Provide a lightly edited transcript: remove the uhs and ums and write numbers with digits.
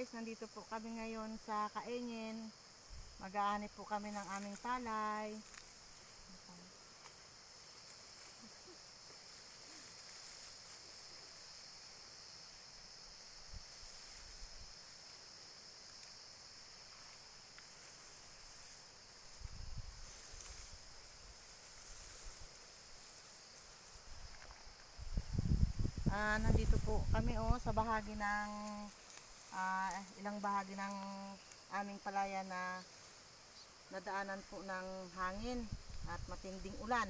guys, nandito po kami ngayon sa Kaingin. Mag-aanip po kami ng aming palay. Nandito po kami sa bahagi ng ilang bahagi ng aming palaya na nadaanan po ng hangin at matinding ulan.